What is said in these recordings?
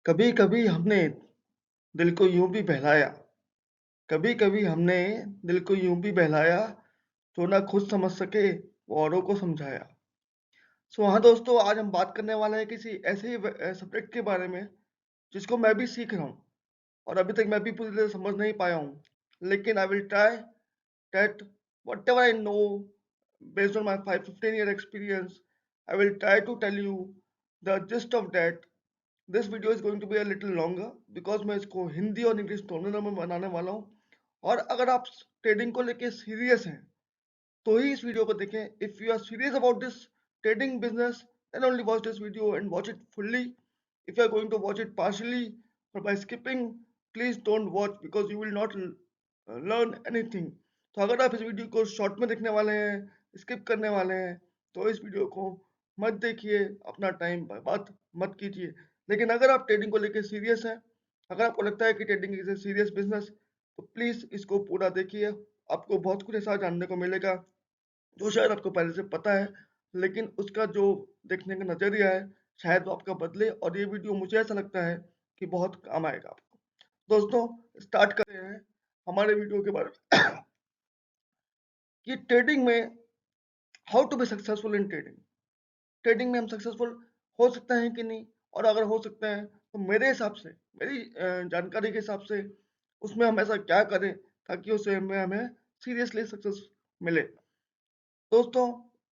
कभी कभी हमने दिल को यूं भी बहलाया। कभी कभी हमने दिल को यूं भी बहलाया, जो ना खुद समझ सके वो औरों को समझाया। हाँ दोस्तों, आज हम बात करने वाले हैं किसी ऐसे ही सब्जेक्ट के बारे में जिसको मैं भी सीख रहा हूँ और अभी तक मैं भी पूरी तरह समझ नहीं पाया हूँ। लेकिन I will try that what ever I know based on my 15-year experience, I will try to tell you the gist of that. This video is going to be a little longer because मैं इसको हिंदी और English दोनों में बनाने वाला हूँ। और अगर आप ट्रेडिंग को लेके सीरियस हैं तो ही इस वीडियो को देखें। If you are serious about this trading business, then only watch this video and watch it fully. If you are going to watch it partially और by skipping, please don't watch because you will not learn anything. तो अगर आप इस video को short में देखने वाले हैं, स्किप करने वाले हैं, तो इस वीडियो को मत देखिए, अपना टाइम बर्बाद मत कीजिए। लेकिन अगर आप ट्रेडिंग को लेकर सीरियस हैं, अगर आपको लगता है कि trading is a serious business, तो प्लीज इसको पूरा देखिए। आपको बहुत कुछ ऐसा जानने को मिलेगा जो शायद आपको पहले से पता है, लेकिन उसका जो देखने का नजरिया है शायद वो आपका बदले। और ये वीडियो मुझे ऐसा लगता है कि बहुत काम आएगा आपको। दोस्तों, स्टार्ट करते हैं हमारे वीडियो के बारे में कि ट्रेडिंग में how to be successful in trading. Trading में हम सक्सेसफुल हो सकते हैं कि नहीं, और अगर हो सकते हैं तो मेरे हिसाब से, मेरी जानकारी के हिसाब से उसमें हम ऐसा क्या करें ताकि उसे हमें हमें सीरियसली सक्सेस मिले। दोस्तों,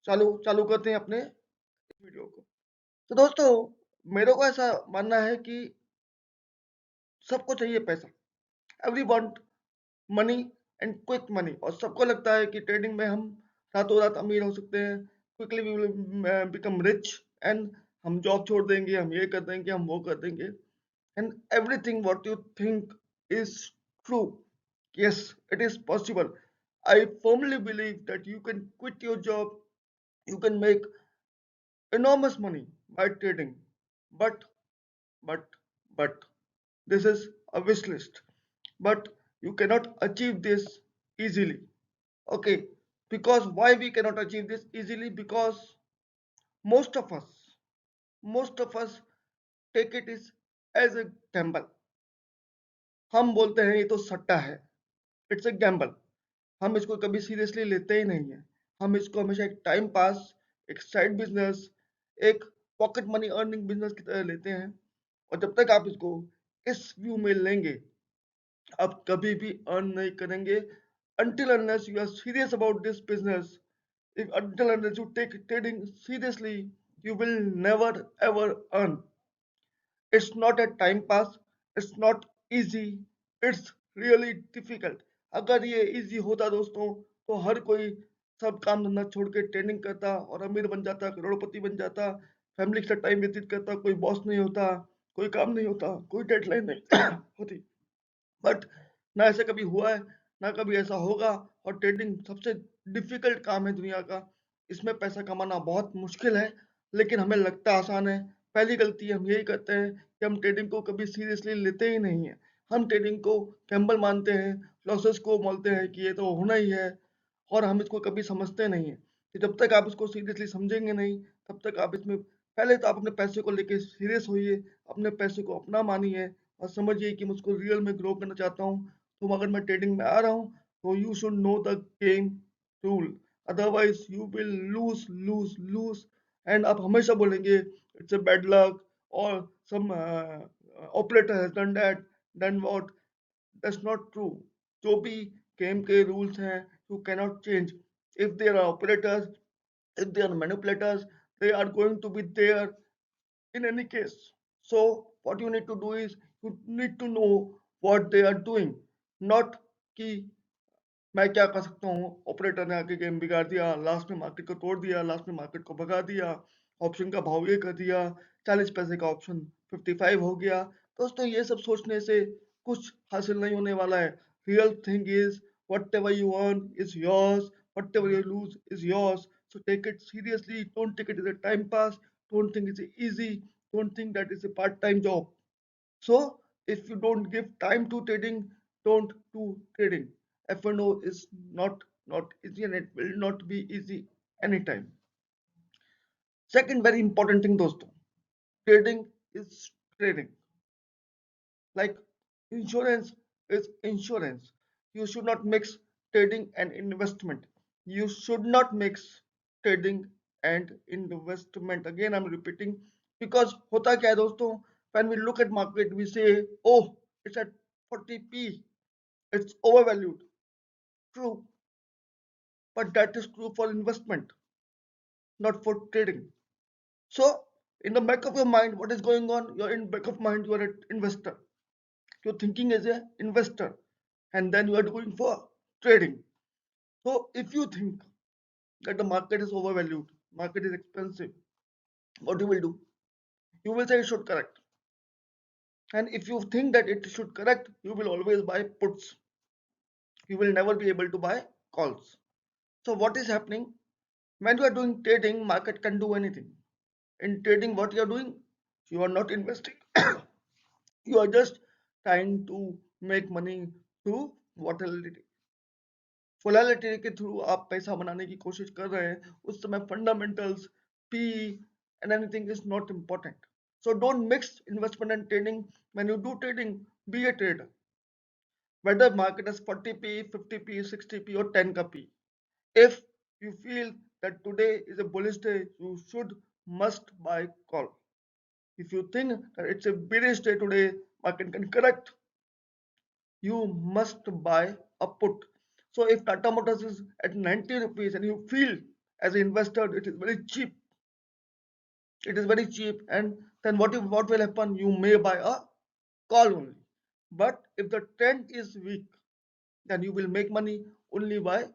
चालू चालू करते हैं अपने वीडियो को। तो दोस्तों, मेरे को ऐसा मानना है कि सबको चाहिए पैसा। Every want money and quick money. और सबको लगता है कि ट्रेडिंग में हम रातों रात अमीर हो सकते हैं, quickly we will become rich, and हम जॉब छोड़ देंगे, हम ये कर देंगे, हम वो कर देंगे। And everything what you think is true. Yes, it is possible. I firmly believe that you can quit your job, you can make enormous money by trading. But, but, but, this is a wish list. But you cannot achieve this easily. Okay, because why we cannot achieve this easily? Because most of us, most of us take it is as a gamble. हम बोलते हैं ये तो सट्टा है, it's a gamble. हम इसको कभी सीरियसली लेते ही नहीं है। हम इसको हमेशा एक टाइम पास, एक साइड बिजनेस, एक पॉकेट मनी अर्निंग बिजनेस की तरह लेते हैं। और जब तक आप इसको इस व्यू में लेंगे, आप कभी भी अर्न नहीं करेंगे। until unless you are serious about this business, if until unless you take trading seriously, you will never ever earn. It's not a time pass, it's not easy, it's really difficult. अगर ये easy होता दोस्तों, तो हर कोई सब काम धंधा छोड़ के ट्रेनिंग करता और अमीर बन जाता, करोड़पति बन जाता, फैमिली के साथ टाइम व्यतीत करता, कोई बॉस नहीं होता, कोई काम नहीं होता, कोई डेडलाइन नहीं होती। बट ना ऐसा कभी हुआ है, ना कभी ऐसा होगा। और ट्रेडिंग सबसे डिफिकल्ट काम है दुनिया का। इसमें पैसा कमाना बहुत मुश्किल है, लेकिन हमें लगता आसान है। पहली गलती हम यही करते हैं कि हम ट्रेडिंग को कभी सीरियसली लेते ही नहीं है। हम ट्रेडिंग को गैम्बल मानते हैं, लॉसेस को बोलते हैं कि ये तो होना ही है, और हम इसको कभी समझते नहीं है। कि जब तक आप इसको सीरियसली समझेंगे नहीं, तब तक आप इसमें पहले तो आप अपने पैसे को लेके सीरियस होइए, अपने पैसे को अपना मानिए और समझिए कि मुझको रियल में ग्रो करना चाहता हूँ। तो अगर मैं ट्रेडिंग में आ रहा हूँ, तो you should know the game rule, otherwise you will lose lose lose. And आप हमेशा बोलेंगे इट्स अ बैड लक, और some operator has done that, then what. That's not true. जो भी गेम के रूल्स हैं, you cannot change. If there are operators, if they are manipulators, they are going to be there in any case. So what you need to do is you need to know what they are doing, not कि मैं क्या कर सकता हूँ, operator ने आके game बिगाड़ दिया, लास्ट में मार्केट को तोड़ दिया, लास्ट में मार्केट को भगा दिया, ऑप्शन का भाव ये कर दिया, 40 पैसे का ऑप्शन 55 हो गया। दोस्तों, ये सब सोचने से कुछ हासिल नहीं होने वाला है। Real thing is whatever you earn is yours, whatever you lose is yours. So take it seriously, don't take it as a time pass, don't think it's easy, don't think that it's a part-time job. So if you don't give time to trading, don't do trading. F&O is not easy, and it will not be easy anytime. Second very important thing दोस्तों, trading is trading. Like insurance is insurance. You should not mix trading and investment. You should not mix trading and investment. Again, I'm repeating because होता क्या है दोस्तों, when we look at market, we say, oh, it's at 40p, it's overvalued. True, but that is true for investment, not for trading. So, in the back of your mind, what is going on? You're in back of mind, you're an investor. You're thinking as an investor, and then you are going for trading. So, if you think that the market is overvalued, market is expensive, what you will do? You will say it should correct. And if you think that it should correct, you will always buy puts. You will never be able to buy calls. So, what is happening? When you are doing trading, market can do anything. In trading, what you are doing? You are not investing. You are just trying to make money through volatility. Volatility के through आप पैसा बनाने की कोशिश कर रहे हैं, उस समय fundamentals, P and anything is not important. So don't mix investment and trading. When you do trading, be a trader. Whether market is 40p, 50p, 60p or 10 ka p. If you feel that today is a bullish day, you should must buy call. If you think that it's a bearish day today, market can correct, you must buy a put. So if Tata Motors is at 90 rupees and you feel as an investor it is very cheap, and then what will happen? You may buy a call only. But if the trend is weak, then you will make money only by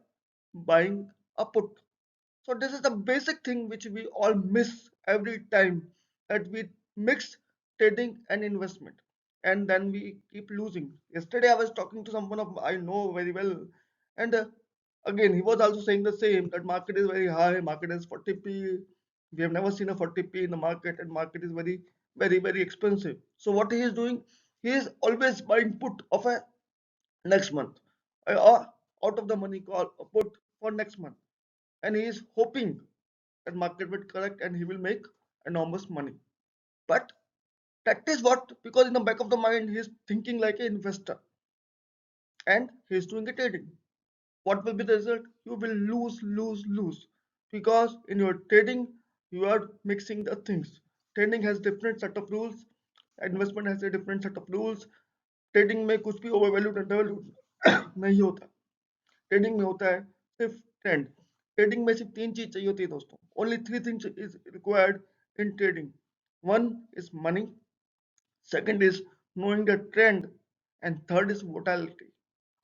buying a put. So this is the basic thing which we all miss every time, that we mix trading and investment, and then we keep losing. Yesterday I was talking to someone of I know very well, and again he was also saying the same, that market is very high, market is 40p. We have never seen a 40p in the market, and market is very expensive. So what he is doing, he is always buying put of a next month, or out of the money call a put for next month, and he is hoping that market will correct and he will make enormous money. But that is what, because in the back of the mind he is thinking like an investor and he is doing a trading. What will be the result? You will lose, because in your trading you are mixing the things. Trading has different set of rules, investment has a different set of rules. Trading में कुछ भी overvalued undervalued नहीं होता. Trading में होता है सिर्फ trend. Trading में सिर्फ तीन चीज चाहिए होती है दोस्तों. Only three things is required in trading. One is money, second is knowing the trend, and third is volatility.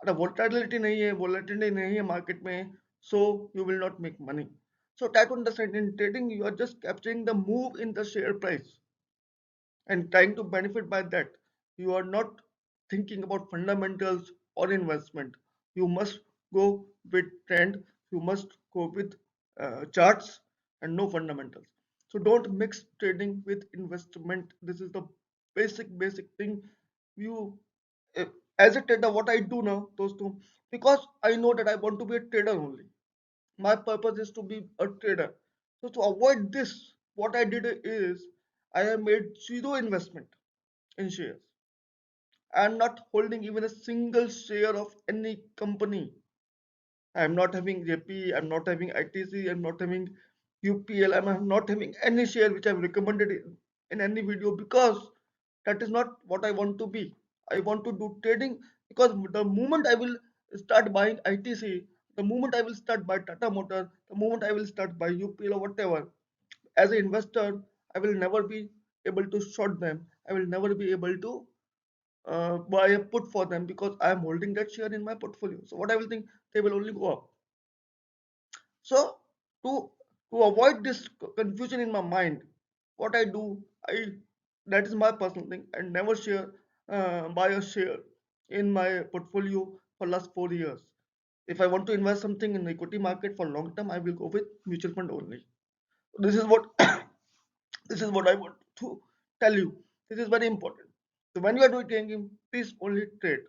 अगर वोलेटिलिटी नहीं है मार्केट में, so you will not make money. So try to understand, in trading you are just capturing the move in the share price and trying to benefit by that. You are not thinking about fundamentals or investment. You must go with trend, you must go with charts and no fundamentals. So don't mix trading with investment. This is the basic thing. You eh, as a trader, what I do now, those two, because I know that I want to be a trader only. My purpose is to be a trader. So to avoid this, what I did is I have made zero investment in shares. I am not holding even a single share of any company. I am not having JP, I'm not having ITC, I'm not having UPL, I'm not having any share which I've recommended in any video, because that is not what I want to be. I want to do trading, because the moment I will start buying ITC, the moment I will start buy Tata Motor, the moment I will start buy UPL or whatever, as an investor, I will never be able to short them. I will never be able to buy a put for them, because I am holding that share in my portfolio. So what I will think, they will only go up. So to avoid this confusion in my mind, what I do, I that is my personal thing. I never buy a share in my portfolio for last 4 years. If I want to invest something in the equity market for long term, I will go with mutual fund only. This is what this is what I want to tell you. This is very important. So when you are doing trading, please only trade.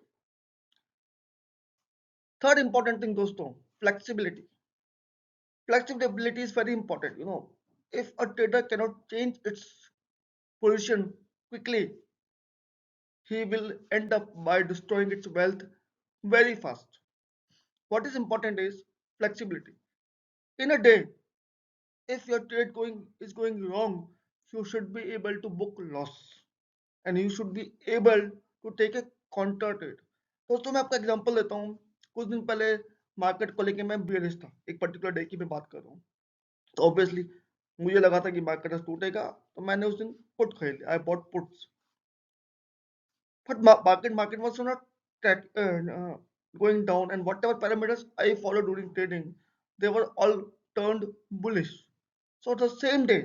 Third important thing, dosto, flexibility. Flexibility is very important. If a trader cannot change its position quickly, he will end up by destroying its wealth very fast. What is important is flexibility. In a day, if your trade going is going wrong, you should be able to book loss and you should be able to take a counter trade. दोस्तों मैं आपका example देता हूँ. कुछ दिन पहले market को लेके मैं बेरिश था, एक पर्टिकुलर डे की मैं बात कर रहा हूँ. तो ऑब्वियसली मुझे लगा था कि मार्केट टूटेगा, तो मैंने उस दिन पुट खरीद लिया. I bought puts. But market was not track, going down, and whatever parameters I followed during trading, they were all turned bullish. So the same day,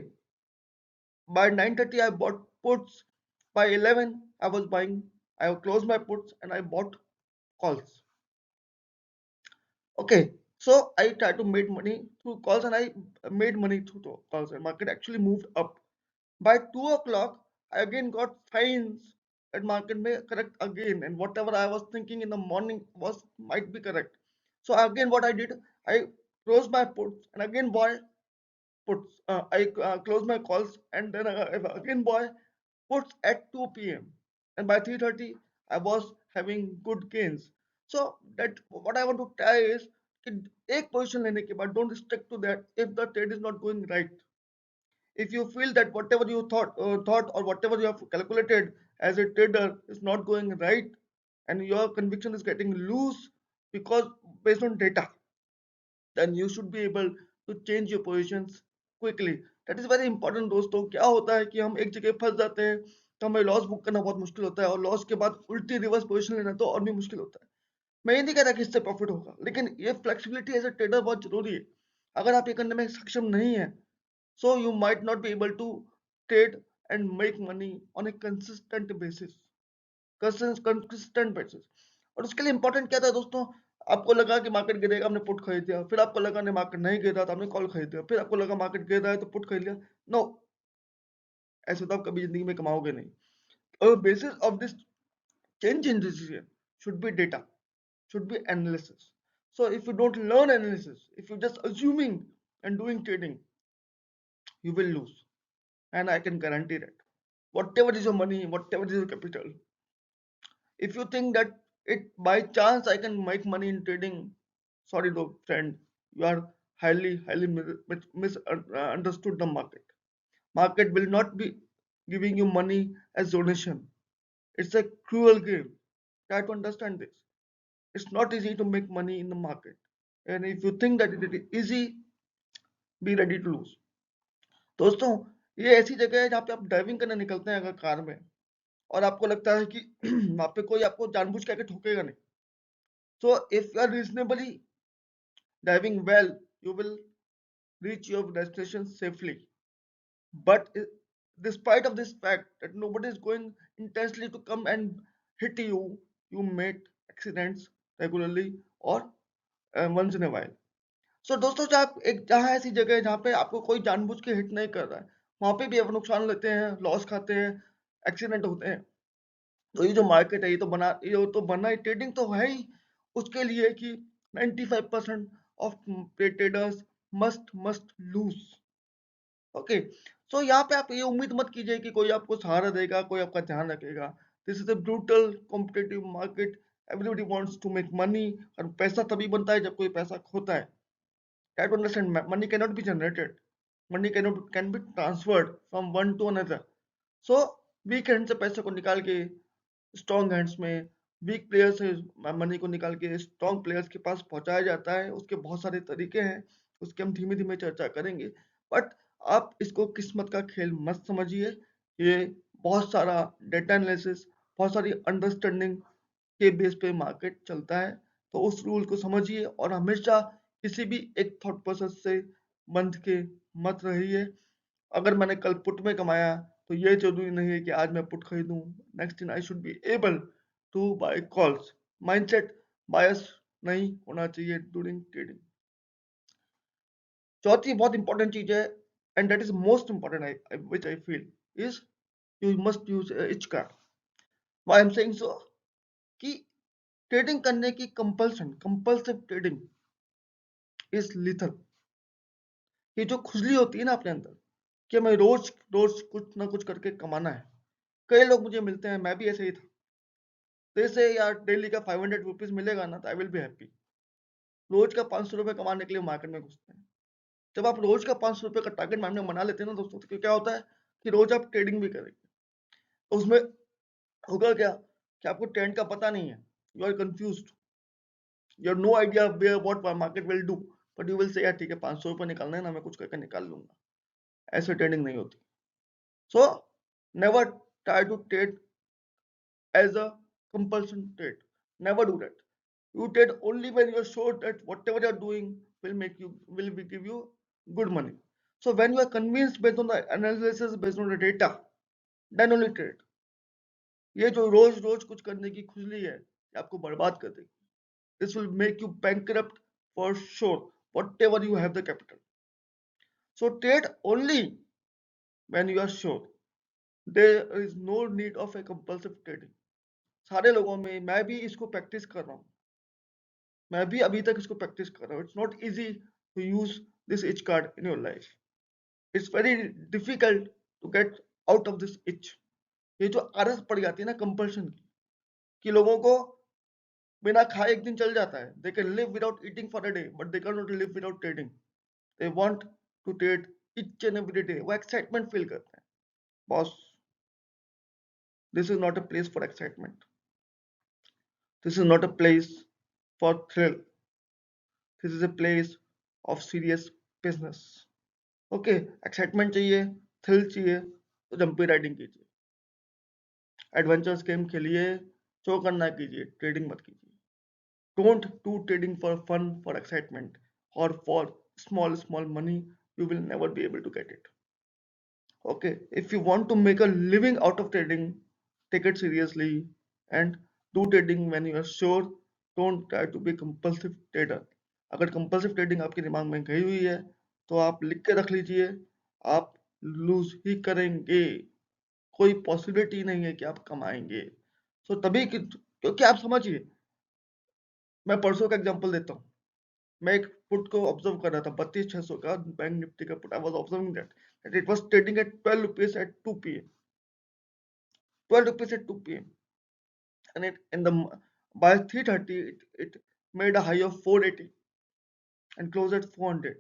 by 9:30 I bought puts. By 11 I was buying. I closed my puts and I bought calls. Okay, so I tried to make money through calls and I made money through calls. And market actually moved up. By 2 o'clock, I again got signs that market may correct again, and whatever I was thinking in the morning was might be correct. So again, what I did, I closed my puts and again buy puts. I closed my calls and then again buy puts at 2 p.m. and by 3:30 I was having good gains. So that what I want to try is कि एक position लेने के बाद don't stick to that if the trade is not going right. If you feel that whatever you thought or whatever you have calculated as a trader is not going right and your conviction is getting loose because based on data, then you should be able to change your positions quickly. That is very important दोस्तों. क्या होता है कि हम एक जगह फंस जाते हैं तो हमें लॉस बुक करना बहुत मुश्किल होता है और लॉस के बाद उल्टी रिवर्स पोजीशन लेना तो और भी मुश्किल होता है. मैं ये नहीं कह रहा कि इससे प्रॉफिट होगा, लेकिन ये फ्लेक्सिबिलिटी एज ए ट्रेडर बहुत जरूरी है. अगर आप ये करने में सक्षम नहीं है, so you might not be able to trade and make money on a consistent basis. consistent basis. और उसके लिए इंपॉर्टेंट क्या था दोस्तों? आपको लगा कि मार्केट गिरेगा, आपने पुट खरीद लिया. फिर आपको लगा नहीं मार्केट नहीं गिर रहा था, आपने कॉल खरीद लिया. फिर आपको लगा मार्केट गिर रहा है तो पुट खरीद लिया. नो, ऐसे तो आप कभी जिंदगी में कमाओगे नहीं. और basis of this change in decision should be data, should be analysis. So if you don't learn analysis, if you're just assuming and doing trading, you will lose. And I can guarantee that. Whatever is your money, whatever is your capital, if you think that it by chance I can make money in trading, sorry though friend, you are highly misunderstood the market. Market will not be giving you money as donation. It's a cruel game. Try to understand this. It's not easy to make money in the market. And if you think that it is easy, be ready to lose. दोस्तों, ये ऐसी जगह है जहाँ पे आप driving करने निकलते हैं अगर कार में और आपको लगता है कि वहाँ पे कोई आपको जानबूझ के आके ठोकेगा नहीं. So if you are reasonably driving well, you will reach your destination safely. But despite of this fact that nobody is going intensely to come and hit you, you make accidents regularly or once in a while. So दोस्तों, जहाँ ऐसी जगह है जहाँ पे आपको कोई जानबूझ के हिट नहीं कर रहा है, वहाँ पे भी आप नुकसान लेते हैं, लॉस खाते हैं, एक्सीडेंट होते हैं. तो ये जो मार्केट है ये तो बना ही ट्रेडिंग तो है ही उसके लिए कि 95% of traders must lose. Okay, so यहाँ पे आप ये उम्मीद मत कीजिए कि कोई आपको सहारा देगा, कोई आपका ध्यान रखेगा. This is a brutal competitive market. Everybody wants to make money और पैसा तभी बनता है जब कोई पैसा खोता है. Try to understand money cannot be generated. Money can be transferred from one to another. So weak hand से पैसे को निकाल के स्ट्रॉन्ग हैंड्स में, वीक प्लेयर से मनी को निकाल के स्ट्रॉन्ग प्लेयर्स के पास पहुंचाया जाता है. उसके बहुत सारे तरीके हैं, उसके हम धीमे धीमे चर्चा करेंगे. बट आप इसको किस्मत का खेल मत समझिए. ये बहुत सारा डेटा एनालिसिस, बहुत सारी अंडरस्टैंडिंग के बेस पे मार्केट चलता है. तो उस रूल को समझिए और हमेशा किसी भी एक थॉट प्रोसेस से बंध के मत रहिए. अगर मैंने कल पुट में कमाया तो ये जरूरी नहीं है कि आज मैं पुट खरीदूं. नेक्स्ट दिन I should be able to buy calls. Mindset bias नहीं होना चाहिए ड्यूरिंग ट्रेडिंग. चौथी बहुत इंपॉर्टेंट चीज है and that is most important which I feel is you must use etch card. Why I am saying so कि trading करने की कंपल्सिव ट्रेडिंग इज लिथल. ये जो खुजली होती है ना अपने अंदर कि हमें रोज रोज कुछ ना कुछ करके कमाना है. कई लोग मुझे मिलते हैं, मैं भी ऐसे ही था. जैसे यार डेली का 500 रुपीज मिलेगा ना तो आई विल बी हैप्पी। रोज का 500 रुपए कमाने के लिए मार्केट में घुसते हैं। जब आप रोज का 500 रुपए का टारगेट माइंड में बना लेते हैं ना दोस्तों, तो क्या होता है कि रोज आप ट्रेडिंग भी करेंगे। तो उसमें होगा क्या कि आपको ट्रेंड का पता नहीं है, you are confused, you have no idea where what market will do, but you will say यार ठीक है 500 रुपए निकालना है ना, मैं कुछ करके निकाल लूंगा। ऐसे ट्रेडिंग नहीं होती। So never try to trade as a compulsion trade. Never do that. You trade only when you are sure that whatever you are doing will give you good money. So when you are convinced based on the analysis, based on the data, then only trade. ये जो रोज रोज कुछ करने की खुजली है, ये आपको बर्बाद कर देगी. This will make you bankrupt for sure, whatever you have the capital. So trade only when you are sure. There is no need of a compulsive trading. सारे लोगों में मैं भी इसको प्रैक्टिस कर रहा हूँ. मैं भी अभी तक इसको प्रैक्टिस कर रहा हूँ. It's not easy to use this itch card in your life. It's very difficult to get out of this itch. ये जो आदत पड़ जाती है ना कंपल्शन की, कि लोगों को बिना खाए एक दिन चल जाता है. They can live without eating for a day, but they can not live without trading. They want to trade each and every day. वो एक्साइटमेंट फील करते हैं. Boss, this is not a place for excitement. This is not a place for thrill. This is a place of serious business. Okay, excitement चाहिए, thrill चाहिए, तो jumpy riding कीजिए, adventures game खेलिए, show करना कीजिए, trading मत कीजिए. Don't do trading for fun, for excitement और for small money. You will never be able to get it. Okay, if you want to make a living out of trading, take it seriously and do trading when you are sure. Don't try to be compulsive trader. अगर compulsive trading आपके दिमाग में गई हुई है तो आप लिख के रख लीजिए, आप लूज ही करेंगे. कोई पॉसिबिलिटी नहीं है कि आप कमाएंगे. सो तभी क्योंकि आप समझिए, मैं परसों का एग्जांपल देता हूँ. मैं एक पुट को ऑब्जर्व कर रहा था, 32,600 का बैंक निफ्टी का put. I was observing that it was trading at 12 rupees at 2 PM. 12 rupees at 2 p.m. and it in the by 3:30 it made a high of 480 and closed at 400.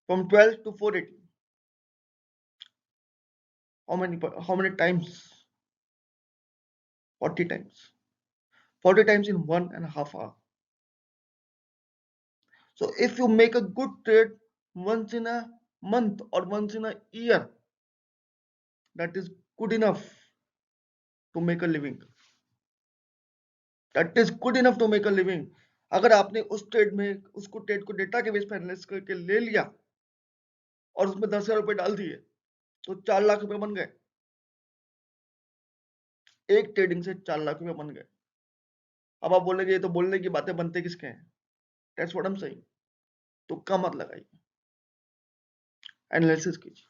From 12 to 480, how many times? 40 times. 40 times in 1.5 hour. So if you make a good trade once in a month or once in a year, that is good enough to make a living. That is good enough to make a living. अगर आपने उस trade में उसको trade को data के base पर analysis करके ले लिया और उसमें 10,000 रुपए डाल दिए तो 4 लाख रुपए बन गए. एक ट्रेडिंग से 4 लाख रुपए बन गए. अब आप बोलेंगे ये तो बोलने की बातें, बनते किसके हैं? That's what I am saying. तुक्का मत लगाइए, एनालिसिस कीजिए.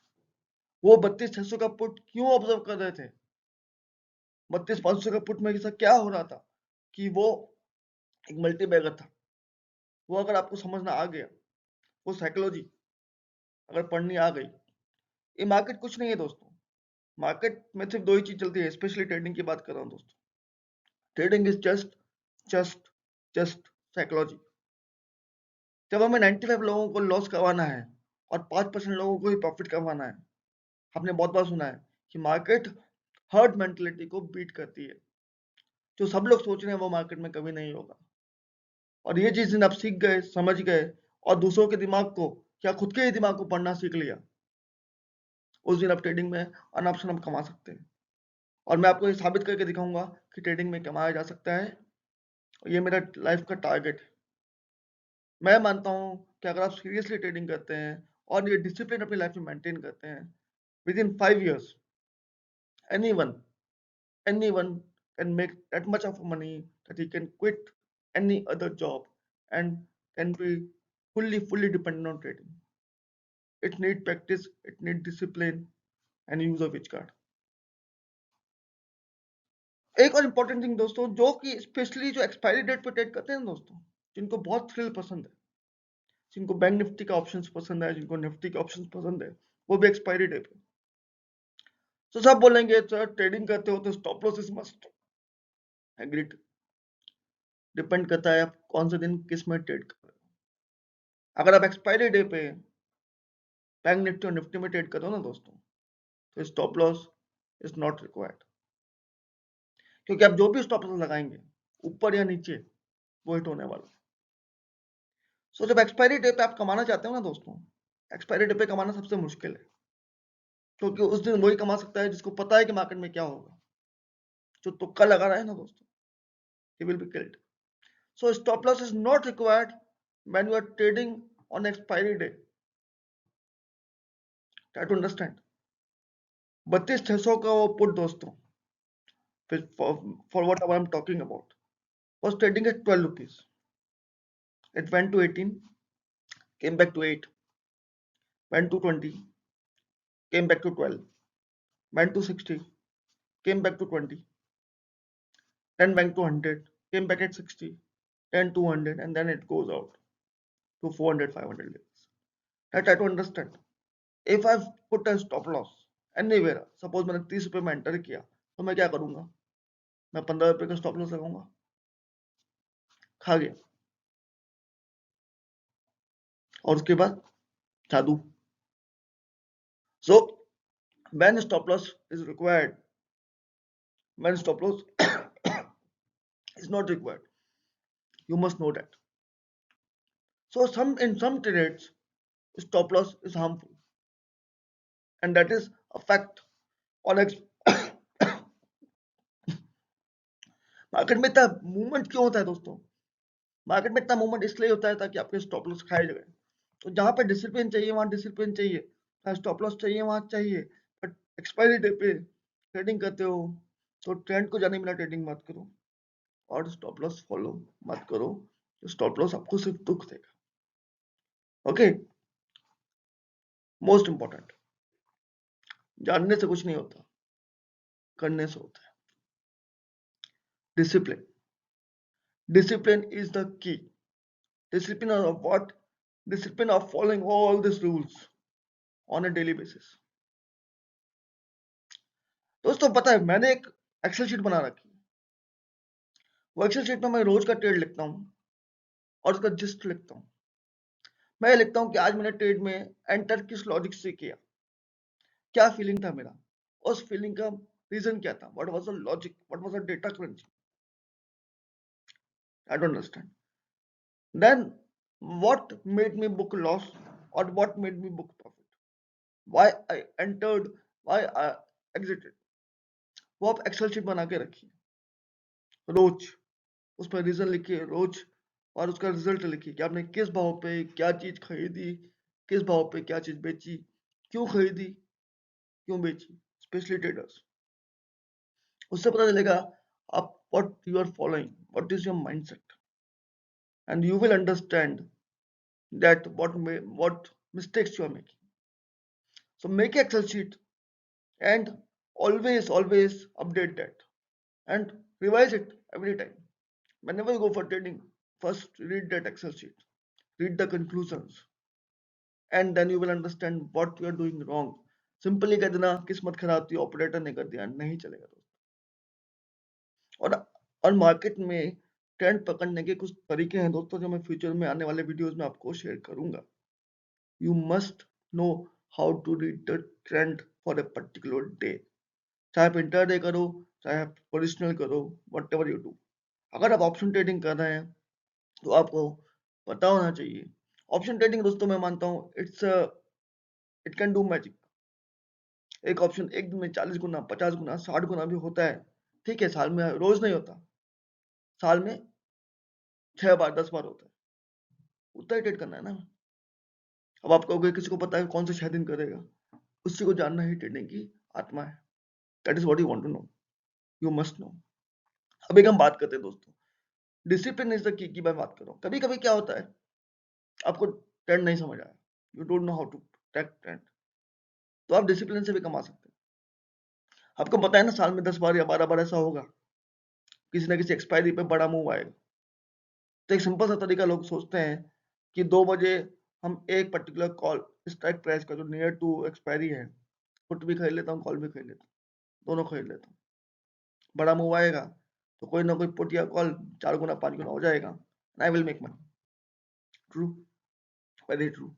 वो 32,600 का पुट क्यों ऑब्जर्व कर रहे थे? 32,500 का पुट में ऐसा क्या हो रहा था कि वो एक मल्टी बैगर था? वो अगर आपको समझना आ गया, वो साइकोलॉजी अगर पढ़नी आ गई, ये मार्केट कुछ नहीं है दोस्तों. मार्केट में सिर्फ दो ही चीज चलती है, स्पेशली ट्रेडिंग की बात कर रहा हूँ दोस्तों. Trading is just just psychology. जब हमें 95 लोगों को लॉस करवाना है और 5% लोगों को ही प्रॉफिट करवाना है, आपने बहुत बार सुना है कि मार्केट हर्ड मेंटेलिटी को बीट करती है. जो सब लोग सोच रहे हैं वो मार्केट में कभी नहीं होगा. और ये चीज आप सीख गए, समझ गए और दूसरों के दिमाग को या खुद के ही दिमाग को पढ़ना सीख लिया, उस दिन आप ट्रेडिंग में अनाप शनाप कमा सकते हैं. और मैं आपको ये साबित करके दिखाऊंगा कि ट्रेडिंग में कमाया जा सकता है. ये मेरा लाइफ का टारगेट है. मैं मानता हूँ कि अगर आप सीरियसली ट्रेडिंग करते हैं और ये डिसिप्लिन अपनी लाइफ में मेंटेन करते हैं, with in 5 years anyone anyone can make that much of money that he can quit any other job and can be fully dependent on trading. It need practice, it need discipline and use of which card. एक और important thing दोस्तों, जो कि specially जो expiry date पे trade करते हैं दोस्तों, जिनको बहुत थ्रिल पसंद है, जिनको बैंक निफ्टी का ऑप्शंस पसंद है, जिनको निफ्टी के ऑप्शंस पसंद है, वो भी एक्सपायरी डे पे. तो सब बोलेंगे सर ट्रेडिंग करते हो तो stop loss is must. Agreed. Depend करता है आप कौन से दिन किस में ट्रेड कर रहे हो। अगर आप एक्सपायरी डे पे बैंक निफ्टी और निफ्टी में ट्रेड करो ना दोस्तों, तो stop loss is not required, क्योंकि आप जो भी स्टॉप लॉस लगाएंगे ऊपर या नीचे वो हिट होने वाला है। सो जब एक्सपायरी डे पे आप कमाना चाहते हो ना दोस्तों, एक्सपायरी डे पे कमाना सबसे मुश्किल है, क्योंकि उस दिन वही कमा सकता है जिसको पता है कि मार्केट में क्या होगा। जो तुक्का लगा रहा है ना दोस्तों, he will be killed. So stop loss is not required when you are trading on expiry day. Try to understand. 32,600 का वो पुट दोस्तों, for what I'm talking about, was trading at 12 rupees. It went to 18, came back to 8, went to 20, came back to 12, went to 60, came back to 20, then went to 100, came back at 60, then 200, and then it goes out to 400, 500 levels. I try to understand. If I've put a stop loss anywhere, suppose मैंने 30 रुपए में enter किया, तो मैं क्या करूंगा? मैं 15 रुपए का स्टॉप लॉस लगाऊंगा, खा गया, और उसके बाद जादू। So when stop loss is required, when stop loss is not required, you must know that. So in some trades, stop loss is harmful, and that is a fact. On market में इतना movement क्यों होता है दोस्तों? Market में इतना movement इसलिए होता है ताकि आपके स्टॉप लॉस खाए जाए। तो जहां पे डिसिप्लिन चाहिए वहां डिसिप्लिन चाहिए, स्टॉप लॉस चाहिए वहां चाहिए, बट एक्सपायरी डे पे ट्रेडिंग करते हो तो ट्रेंड को जाने बिना ट्रेडिंग मत करो, और स्टॉप लॉस फॉलो मत करो। स्टॉप लॉस आपको सिर्फ दुख देगा। ओके, मोस्ट इंपॉर्टेंट, जानने से कुछ नहीं होता, करने से होता है। Discipline, discipline is the key. Discipline of what? Discipline of following all this rules on a daily basis. दोस्तों पता है, मैंने एक एक्सेल शीट बना रखी है। वो एक्सेल शीट में मैं रोज का ट्रेड लिखता हूँ और उसका जिस्ट लिखता हूँ। मैं लिखता हूँ कि आज मैंने ट्रेड में एंटर किस लॉजिक से किया, क्या फीलिंग था मेरा, उस फीलिंग का रीजन क्या था, what was the logic, what was the data crunch. I don't understand. Then what made me book loss और what made me book profit, why I entered, why I exited. वो आप Excel sheet बना के रखिए रोज, उस पर reason लिखिए रोज, और उसका रिजल्ट लिखिए कि आपने किस भाव पे क्या चीज खरीदी, किस भाव पे क्या चीज बेची, क्यों खरीदी, क्यों बेची, स्पेशली ट्रेडर्स। उससे पता चलेगा आप what you are following, what is your mindset, and you will understand that what mistakes you are making. So make Excel sheet and always update that and revise it every time. Whenever you go for trading, first read that Excel sheet, read the conclusions, and then you will understand what you are doing wrong. Simply कह देना किस्मत खराब थी, operator ने कर दिया, नहीं चलेगा दोस्तों। और मार्केट में ट्रेंड पकड़ने के कुछ तरीके हैं दोस्तों, जो मैं फ्यूचर में आने वाले वीडियोस में आपको शेयर करूंगा। You must know how to read the trend for a particular day, चाहे आप इंटरडे करो, चाहे आप पोजिशनल करो, वट एवर यू डू। अगर आप ऑप्शन ट्रेडिंग कर रहे हैं तो आपको पता होना चाहिए। ऑप्शन ट्रेडिंग दोस्तों मैं मानता हूँ इट कैन डू मैजिक। एक ऑप्शन एक दिन में 40 गुना, 50 गुना, 60 गुना भी होता है। ठीक है, साल में रोज नहीं होता, साल में 6 बार 10 बार होता है, उतना ही ट्रेड करना है ना। अब आप कहोगे किसी को पता है कौन से 6 दिन करेगा, उसी को जानना ही ट्रेडिंग की आत्मा है। That is what you want to know, you must know. अब एक हम बात करते हैं दोस्तों, डिसिप्लिन इज द की मैं बात कर रहा हूँ। कभी कभी क्या होता है, आपको ट्रेंड नहीं समझ आया, you don't know how to track trend, तो आप डिसिप्लिन से भी कमा सकते हैं। आपको पता है ना, साल में 10 बार या 12 बार ऐसा होगा, किसी ना किसी एक्सपायरी पे बड़ा मूव आएगा। तो एक सिंपल सा तरीका लोग सोचते हैं कि 2 बजे हम एक पर्टिकुलर कॉल स्ट्राइक प्राइस का जो नियर टू एक्सपायरी है, पुट भी खरीद लेता हूँ, कॉल भी खरीद लेता हूँ, दोनों खरीद लेता हूँ। बड़ा मूव आएगा तो कोई ना कोई पुट या कॉल 4 गुना 5 गुना हो जाएगा, and I will make money. True, very true,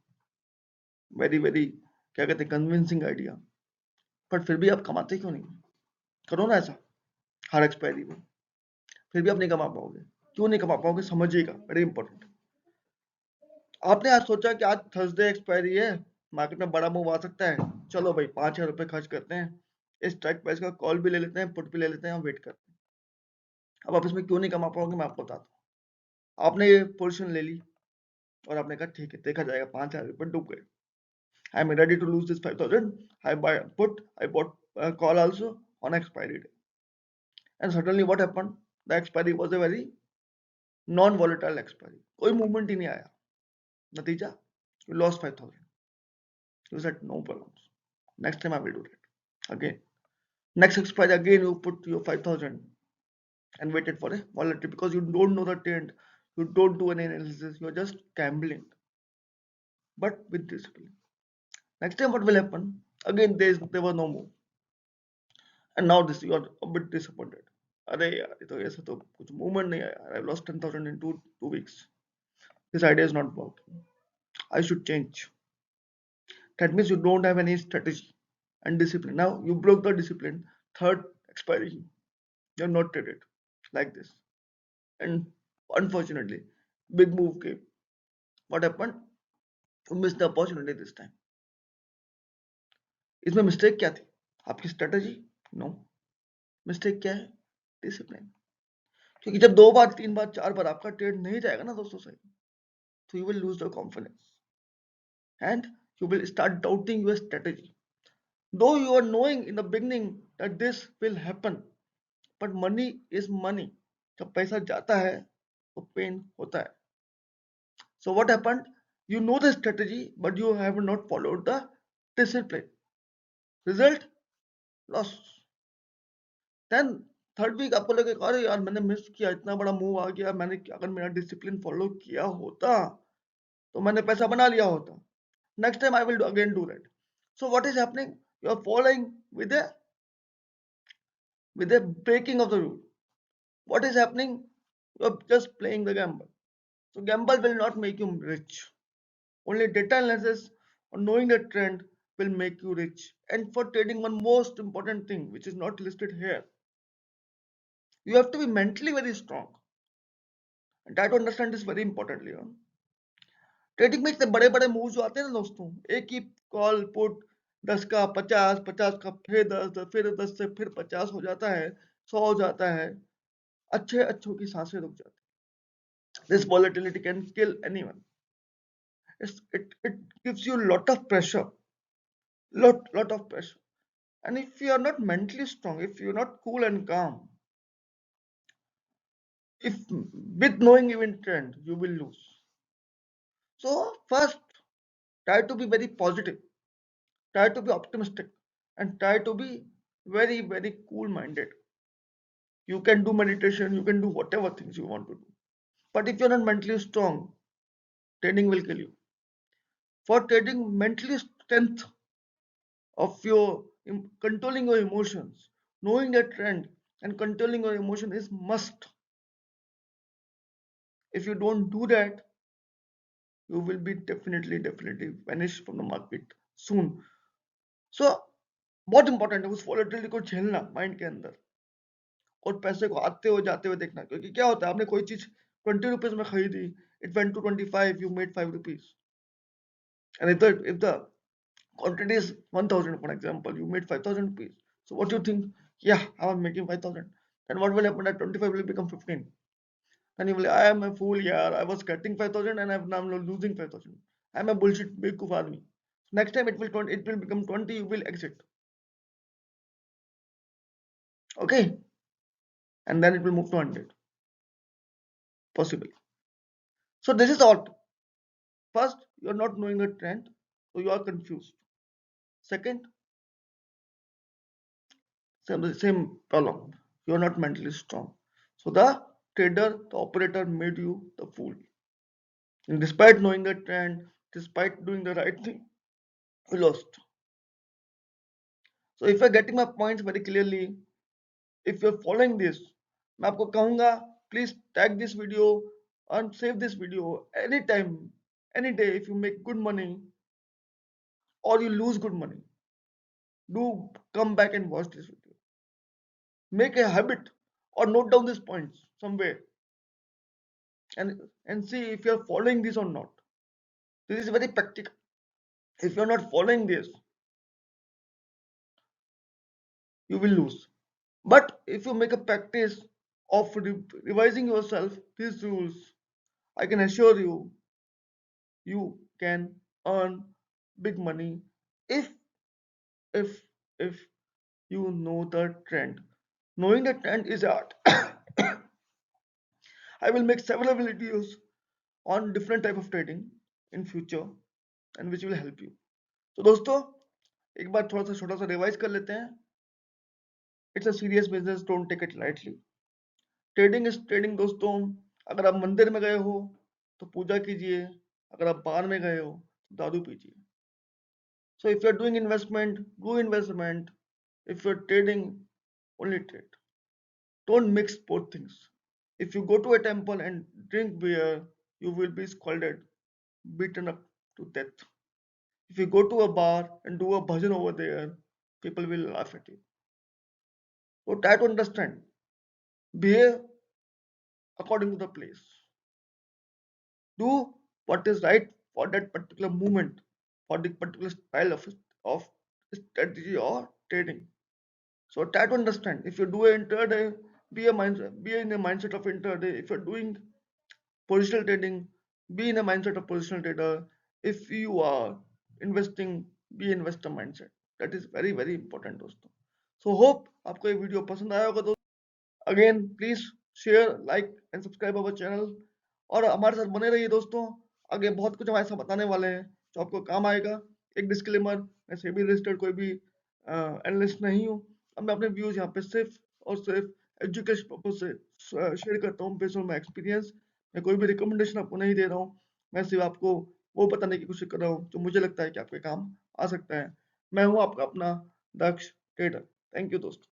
very very क्या कहते हैं, कन्विंसिंग आइडिया। बट फिर भी आप कमाते क्यों नहीं? करो ना ऐसा हर एक्सपायरी में, फिर भी आप नहीं कमा पाओगे। क्यों नहीं कमा पाओगे? समझिएगा, वेरी इंपॉर्टेंट। आपने आज सोचा कि आज थर्सडे एक्सपायरी है, मार्केट में बड़ा मूव आ सकता है, चलो भाई 5,000 रुपये खर्च करते हैं, इस स्ट्राइक प्राइस का कॉल भी ले लेते हैं, पुट भी ले लेते हैं, और वेट करते हैं। अब आप इसमें क्यों नहीं कमा पाओगे, मैं आपको बताता हूँ। आपने ये पोजीशन ले ली और आपने कहा ठीक है, देखा जाएगा, 5,000 रुपये डूब गए, I am ready to lose this 5,000, I buy put, I bought call also on expiry day, and suddenly what happened, the expiry was a very non volatile expiry, कोई मूवमेंट ही नहीं आया, नतीजा you lost 5,000. You said no problems. Next time I will do that. Again. Next exercise again you put your 5,000 and waited for a volatility because you don't know the trend. You don't do any analysis. You're just gambling. But with discipline. Next time what will happen? Again there was no move. And now this you are a bit disappointed. अरे यार ये तो ऐसा तो कुछ movement नहीं आया, I lost 10,000 in two weeks. This idea is not working. I should change. That means you don't have any strategy and discipline. Now you broke the discipline. Third expiry, you're not traded like this. And unfortunately, big move came. What happened? You missed the opportunity this time. इसमें mistake क्या थी? आपकी strategy? No. Mistake क्या है? Discipline. क्योंकि जब 2 बार 3 बार 4 बार आपका trade नहीं जाएगा ना दोस्तों सही, तो you will lose the confidence and you will start doubting your strategy. Though you are knowing in the beginning that this will happen, but money is money. जब पैसा जाता है तो पेन होता है. So what happened? You know the strategy, but you have not followed the discipline. Result? Loss. Then third week आपको लगेगा अरे यार मैंने मिस किया, इतना बड़ा मूव आ गया, मैंने अगर मेरा डिसिप्लिन फॉलो किया होता तो मैंने पैसा बना लिया होता. Next time I will again do that. So what is happening? You are following with a breaking of the rule. What is happening? You are just playing the gamble. So gamble will not make you rich. Only data analysis or knowing the trend will make you rich. And for trading, one most important thing which is not listed here, you have to be mentally very strong. And try to understand this very importantly. Trading में इतने बड़े बड़े move जो आते हैं ना दोस्तों, एक ही कॉल पुट 10 का 50, 50 का फिर 10, फिर 10 से फिर 50 हो जाता है, 100 हो जाता है, अच्छों की सांसें रुक जाती है. This volatility can kill anyone. It gives you a lot of pressure, lot of pressure. And if you are not mentally strong, if you're not cool and calm, if with knowing even trend, you will lose. So first, try to be very positive, try to be optimistic, and try to be very, very cool-minded. You can do meditation, you can do whatever things you want to do. But if you're not mentally strong, trading will kill you. For trading, mentally strength of your controlling your emotions, knowing the trend and controlling your emotion is must. If you don't do that, you will be definitely vanish from the market soon. So बहुत important है उस volatility को झेलना mind के अंदर और पैसे को आते हुए जाते हुए देखना. क्योंकि क्या होता है, आपने कोई चीज 20 रुपीज में खरीदी, it went to 25, you made 5 rupees. And if the quantity is 1,000 for example, you made 5,000 rupees. So what do you think? Yeah, I am making 5,000. Then what will happen? That 25 will become 15. And you will, I am a fool, yeah. I was getting 5,000 and I'm now losing 5,000. I'm a bullshit big army. Next time it will become 20, you will exit. Okay? And then it will move to 100. Possibly. So this is all. First, you're not knowing the trend, so you are confused. Second, same problem. You're not mentally strong. So the trader, the operator made you the fool. And despite knowing the trend, despite doing the right thing, you lost. So if you're getting my points very clearly, if you're following this, मैं आपको कहूंगा, please tag this video and save this video anytime, any day. If you make good money or you lose good money, do come back and watch this video. Make a habit or note down these points somewhere, and see if you are following this or not. This is very practical. If you are not following this, you will lose. But if you make a practice of revising yourself these rules, I can assure you, you can earn big money if if if you know the trend. Knowing the trend is art. I will make several videos on different type of trading in future and which will help you. तो दोस्तों, एक बार थोड़ा सा छोटा सा revise कर लेते हैं. It's a serious business, don't take it lightly. Trading is trading दोस्तों. अगर आप मंदिर में गए हो तो पूजा कीजिए, अगर आप बार में गए हो तो दारू पीजिए. So if you're doing investment, do investment. If you're trading, only trade. Don't mix both things. If you go to a temple and drink beer, you will be scolded, beaten up to death. If you go to a bar and do a bhajan over there, people will laugh at you. So try to understand. Behave according to the place. Do what is right for that particular movement, for the particular style of strategy or trading. So try to understand. If you do an intraday, be in a mindset of intraday. If you're doing positional trading, be in a mindset of positional trader. If you are investing, be investor mindset. That is very very important दोस्तों. So hope आपको ये video पसंद आया होगा दोस्तों. Again, please share, like and subscribe our channel. और हमारे साथ बने रहिए दोस्तों. आगे बहुत कुछ हमारे साथ बताने वाले हैं जो आपको काम आएगा. एक डिस्क्लेमर, मैं सेबी रजिस्टर्ड कोई भी एनालिस्ट नहीं हूँ. अब मैं अपने व्यूज यहाँ पे सिर्फ और सिर्फ एजुकेशन पर्पज से शेयर करता हूँ बेस्ड ऑन माई एक्सपीरियंस. मैं कोई भी रिकमेंडेशन आपको नहीं दे रहा हूँ. मैं सिर्फ आपको वो बताने की कोशिश कर रहा हूँ जो मुझे लगता है कि आपके काम आ सकता है. मैं हूँ आपका अपना दक्ष ट्रेडर. थैंक यू दोस्तों.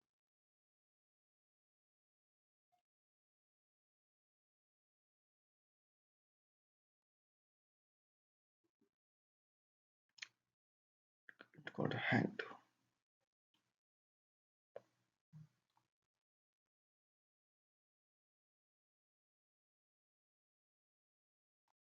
Got hanged.